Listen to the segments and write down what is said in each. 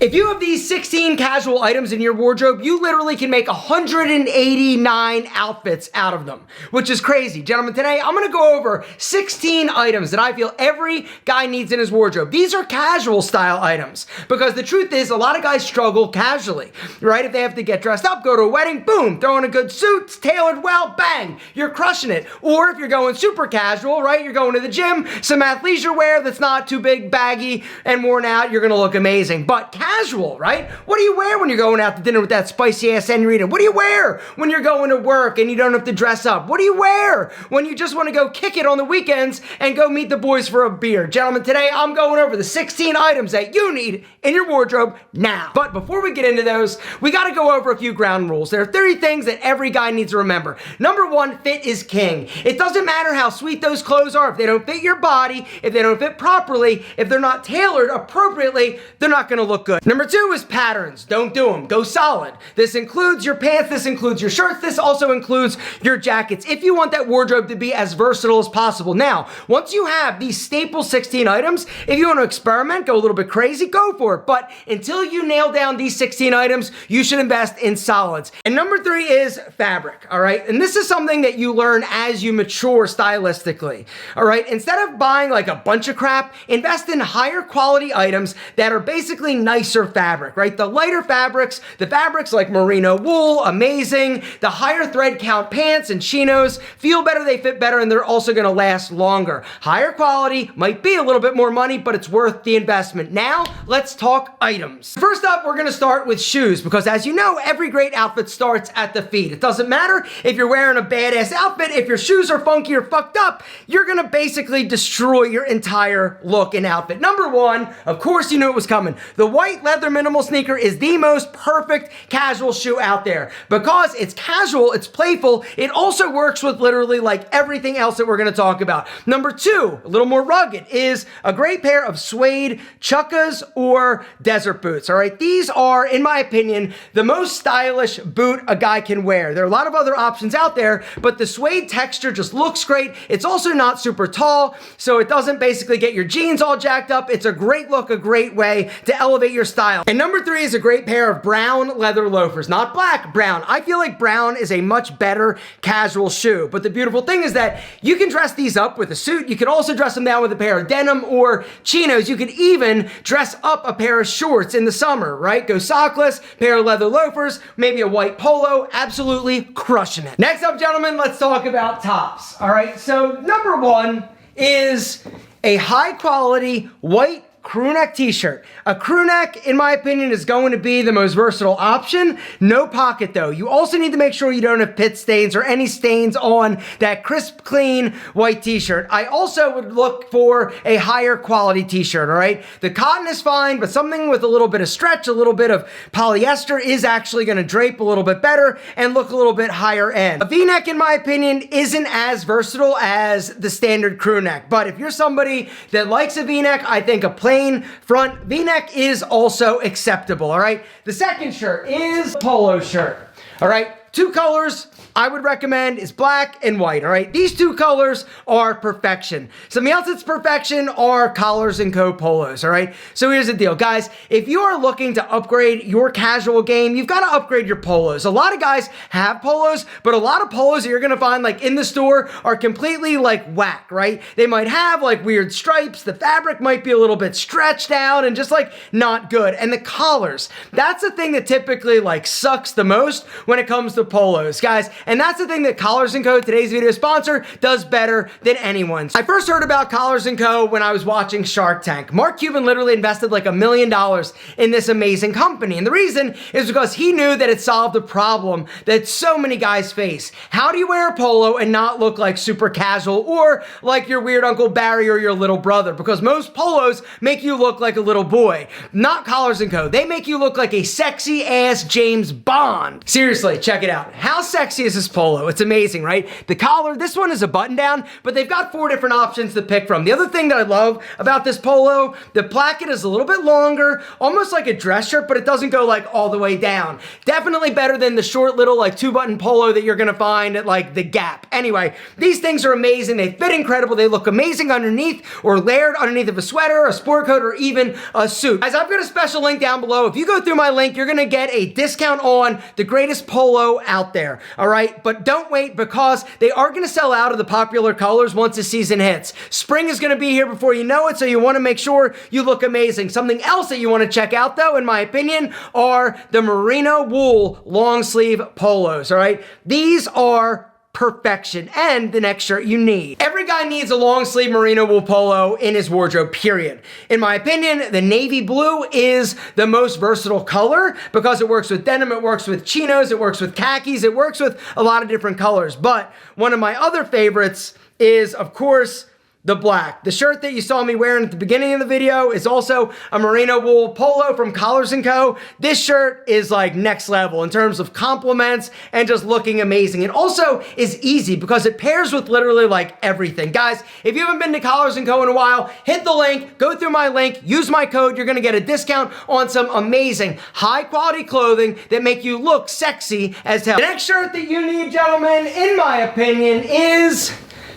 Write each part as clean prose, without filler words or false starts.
If you have these 16 casual items in your wardrobe, you literally can make 189 outfits out of them, which is crazy. Gentlemen, today I'm gonna go over 16 items that I feel every guy needs in his wardrobe. These are casual style items, because the truth is a lot of guys struggle casually, right? If they have to get dressed up, go to a wedding, boom, throw in a good suit, tailored well, bang, you're crushing it. Or if you're going super casual, right? You're going to the gym, some athleisure wear that's not too big, baggy, and worn out, you're gonna look amazing. But casual, right? What do you wear when you're going out to dinner with that spicy ass senorita? What do you wear when you're going to work and you don't have to dress up? What do you wear when you just want to go kick it on the weekends and go meet the boys for a beer? Gentlemen, today I'm going over the 16 items that you need in your wardrobe now. But before we get into those, we got to go over a few ground rules. There are 30 things that every guy needs to remember. Number one, fit is king. It doesn't matter how sweet those clothes are. If they don't fit your body, if they don't fit properly, if they're not tailored appropriately, they're not going to look good. Number two is patterns. Don't do them. Go solid. This includes your pants. This includes your shirts. This also includes your jackets, if you want that wardrobe to be as versatile as possible. Now, once you have these staple 16 items, if you want to experiment, go a little bit crazy, go for it. But until you nail down these 16 items, you should invest in solids. And number three is fabric, all right? And this is something that you learn as you mature stylistically, all right? Instead of buying like a bunch of crap, invest in higher quality items that are basically nicer fabric, right? The lighter fabrics, the fabrics like merino wool, amazing. The higher thread count pants and chinos feel better, they fit better, and they're also gonna last longer. Higher quality, might be a little bit more money, but it's worth the investment. Now, let's talk items. First up, we're gonna start with shoes, because as you know, every great outfit starts at the feet. It doesn't matter if you're wearing a badass outfit, if your shoes are funky or fucked up, you're gonna basically destroy your entire look and outfit. Number one, of course you knew it was coming. The white leather minimal sneaker is the most perfect casual shoe out there. Because it's casual, it's playful, it also works with literally like everything else that we're gonna talk about. Number two, a little more rugged, is a great pair of suede chukkas or desert boots, all right? These are, in my opinion, the most stylish boot a guy can wear. There are a lot of other options out there, but the suede texture just looks great. It's also not super tall, so it doesn't basically get your jeans all jacked up. It's a great look, a great way to elevate your style. And number three is a great pair of brown leather loafers. Not black, brown. I feel like brown is a much better casual shoe. But the beautiful thing is that you can dress these up with a suit. You can also dress them down with a pair of denim or chinos. You could even dress up a pair of shorts in the summer, right? Go sockless, pair of leather loafers, maybe a white polo. Absolutely crushing it. Next up, gentlemen, let's talk about tops. All right, so number one is a high quality white crew neck t-shirt. A crew neck, in my opinion, is going to be the most versatile option. No pocket though. You also need to make sure you don't have pit stains or any stains on that crisp, clean white t-shirt. I also would look for a higher quality t-shirt, all right? The cotton is fine, but something with a little bit of stretch, a little bit of polyester is actually gonna drape a little bit better and look a little bit higher end. A v-neck, in my opinion, isn't as versatile as the standard crew neck, but if you're somebody that likes a v-neck, I think a plain front v-neck is also acceptable, all right? The second shirt is a polo shirt, all right? Two colors I would recommend is black and white, all right? These two colors are perfection. Something else that's perfection are Collars & Co. polos, all right? So here's the deal, guys. If you are looking to upgrade your casual game, you've got to upgrade your polos. A lot of guys have polos, but a lot of polos that you're going to find like in the store are completely like whack, right? They might have like weird stripes. The fabric might be a little bit stretched out and just like not good. And the collars, that's the thing that typically like sucks the most when it comes to polos, guys. And that's the thing that Collars & Co., today's video sponsor, does better than anyone's. I first heard about Collars & Co. when I was watching Shark Tank. Mark Cuban literally invested like $1 million in this amazing company. And the reason is because he knew that it solved a problem that so many guys face. How do you wear a polo and not look like super casual or like your weird Uncle Barry or your little brother? Because most polos make you look like a little boy. Not Collars & Co. They make you look like a sexy ass James Bond. Seriously, check it out. it out. How sexy is this polo? It's amazing, right? The collar, this one is a button down, but they've got 4 different options to pick from. The other thing that I love about this polo, the placket is a little bit longer, almost like a dress shirt, but it doesn't go like all the way down. Definitely better than the short little like 2-button polo that you're gonna find at like the Gap. Anyway, these things are amazing. They fit incredible. They look amazing underneath or layered underneath of a sweater, a sport coat, or even a suit. Guys, I've got a special link down below. If you go through my link, you're gonna get a discount on the greatest polo out there, all right? But don't wait, because they are gonna sell out of the popular colors once the season hits. Spring is gonna be here before you know it, so you wanna make sure you look amazing. Something else that you wanna check out though, in my opinion, are the merino wool long sleeve polos, all right? These are perfection, and the next shirt you need. Every guy needs a long sleeve merino wool polo in his wardrobe, period. In my opinion, the navy blue is the most versatile color because it works with denim, it works with chinos, it works with khakis, it works with a lot of different colors. But one of my other favorites is, of course, the black. The shirt that you saw me wearing at the beginning of the video is also a merino wool polo from Collars & Co. This shirt is like next level in terms of compliments and just looking amazing. It also is easy because it pairs with literally like everything. Guys, if you haven't been to Collars & Co. in a while, hit the link, go through my link, use my code. You're gonna get a discount on some amazing high quality clothing that make you look sexy as hell. The next shirt that you need, gentlemen, in my opinion, is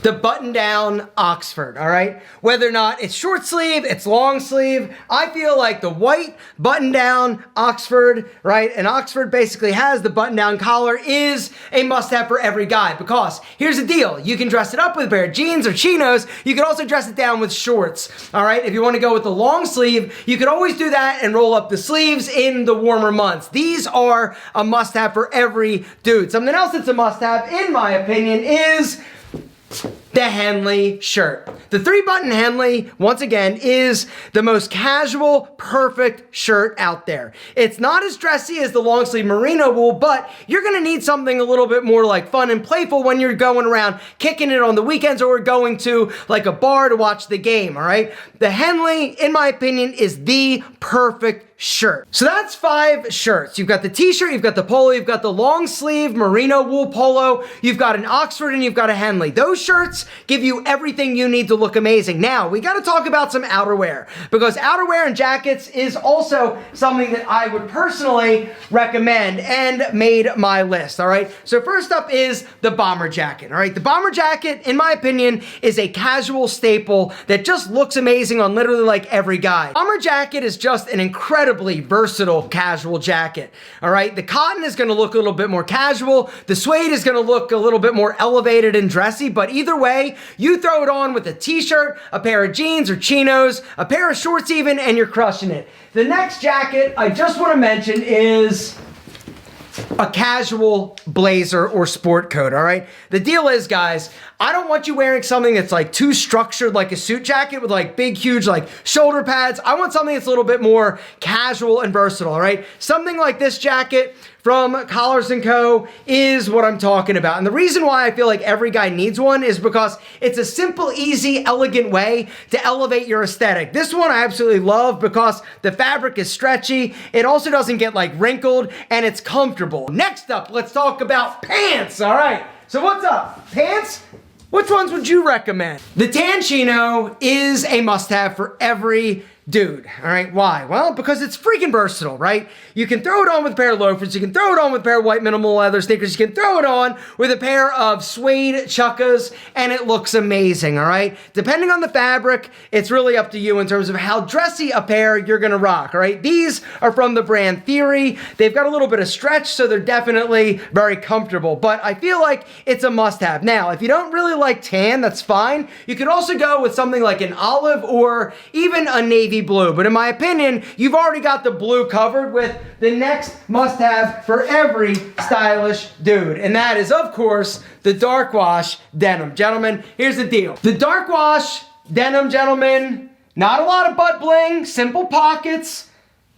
the button-down Oxford, all right? Whether or not it's short sleeve, it's long sleeve, I feel like the white button-down Oxford, right? And Oxford basically has the button-down collar, is a must-have for every guy, because here's the deal. You can dress it up with a pair of jeans or chinos. You can also dress it down with shorts, all right? If you want to go with the long sleeve, you can always do that and roll up the sleeves in the warmer months. These are a must-have for every dude. Something else that's a must-have, in my opinion, is the Henley shirt. The 3-button Henley, once again, is the most casual, perfect shirt out there. It's not as dressy as the long sleeve merino wool, but you're gonna need something a little bit more like fun and playful when you're going around kicking it on the weekends or going to like a bar to watch the game, all right? The Henley, in my opinion, is the perfect shirt. So that's 5 shirts. You've got the t-shirt, you've got the polo, you've got the long sleeve merino wool polo, you've got an Oxford, and you've got a Henley. Those shirts give you everything you need to look amazing. Now, we gotta talk about some outerwear, because outerwear and jackets is also something that I would personally recommend and made my list, all right? So first up is the bomber jacket, all right? The bomber jacket, in my opinion, is a casual staple that just looks amazing on literally like every guy. Bomber jacket is just an incredibly versatile casual jacket, all right? The cotton is gonna look a little bit more casual. The suede is gonna look a little bit more elevated and dressy, but either way, you throw it on with a t-shirt, a pair of jeans or chinos, a pair of shorts even, and you're crushing it. The next jacket I just wanna mention is a casual blazer or sport coat, all right? The deal is, guys, I don't want you wearing something that's like too structured like a suit jacket with like big, huge like shoulder pads. I want something that's a little bit more casual and versatile, all right? Something like this jacket from Collars & Co. is what I'm talking about. And the reason why I feel like every guy needs one is because it's a simple, easy, elegant way to elevate your aesthetic. This one I absolutely love because the fabric is stretchy, it also doesn't get like wrinkled, and it's comfortable. Next up, let's talk about pants, all right? So what's up? Pants? Which ones would you recommend? The tan chino is a must-have for every dude, all right? Why? Well, because it's freaking versatile, right? You can throw it on with a pair of loafers, you can throw it on with a pair of white minimal leather sneakers, you can throw it on with a pair of suede chukkas, and it looks amazing, all right? Depending on the fabric, it's really up to you in terms of how dressy a pair you're gonna rock, all right? These are from the brand Theory. They've got a little bit of stretch, so they're definitely very comfortable, but I feel like it's a must-have. Now, if you don't really like tan, that's fine. You could also go with something like an olive or even a navy blue, but in my opinion, you've already got the blue covered with the next must-have for every stylish dude, and that is, of course, the dark wash denim. Gentlemen, here's the deal. The dark wash denim, gentlemen, not a lot of butt bling, simple pockets,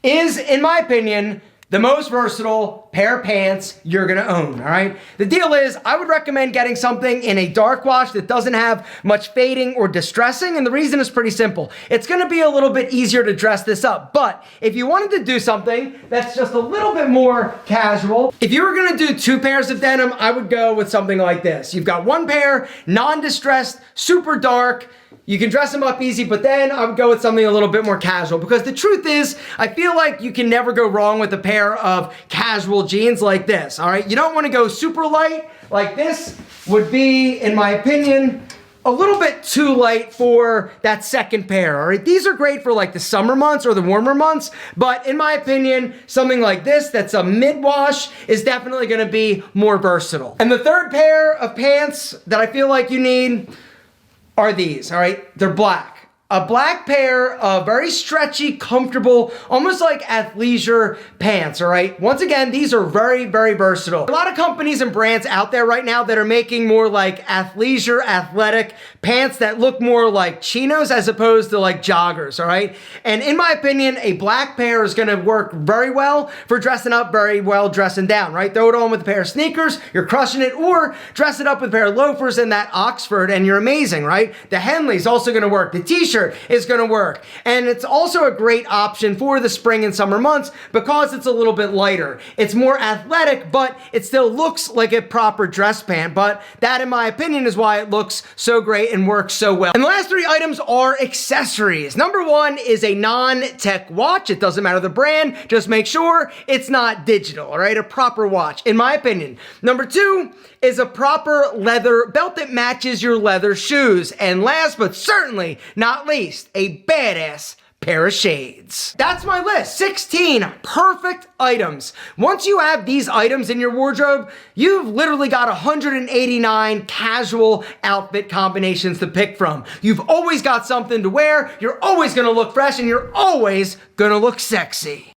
is, in my opinion, the most versatile pair of pants you're gonna own, all right? The deal is, I would recommend getting something in a dark wash that doesn't have much fading or distressing, and the reason is pretty simple. It's gonna be a little bit easier to dress this up, but if you wanted to do something that's just a little bit more casual, if you were gonna do 2 pairs of denim, I would go with something like this. You've got 1 pair, non-distressed, super dark. You can dress them up easy, but then I would go with something a little bit more casual, because the truth is, I feel like you can never go wrong with a pair of casual jeans like this, all right? You don't want to go super light. Like this would be, in my opinion, a little bit too light for that second pair, all right? These are great for like the summer months or the warmer months, but in my opinion, something like this that's a mid-wash is definitely gonna be more versatile. And the third pair of pants that I feel like you need are these, all right? They're black. A black pair of very stretchy, comfortable, almost like athleisure pants, all right? Once again, these are very, very versatile. A lot of companies and brands out there right now that are making more like athleisure, athletic pants that look more like chinos as opposed to like joggers, all right? And in my opinion, a black pair is gonna work very well for dressing up, very well dressing down, right? Throw it on with a pair of sneakers, you're crushing it, or dress it up with a pair of loafers and that Oxford and you're amazing, right? The Henley's also gonna work. The t-shirt is gonna work. And it's also a great option for the spring and summer months because it's a little bit lighter. It's more athletic, but it still looks like a proper dress pant. But that, in my opinion, is why it looks so great and works so well. And the last 3 items are accessories. Number 1 is a non-tech watch. It doesn't matter the brand, just make sure it's not digital, all right? A proper watch, in my opinion. Number 2 is a proper leather belt that matches your leather shoes. And last but certainly not least, a badass pair of shades. That's my list. 16 perfect items. Once you have these items in your wardrobe, you've literally got 189 casual outfit combinations to pick from. You've always got something to wear, you're always gonna look fresh, and you're always gonna look sexy.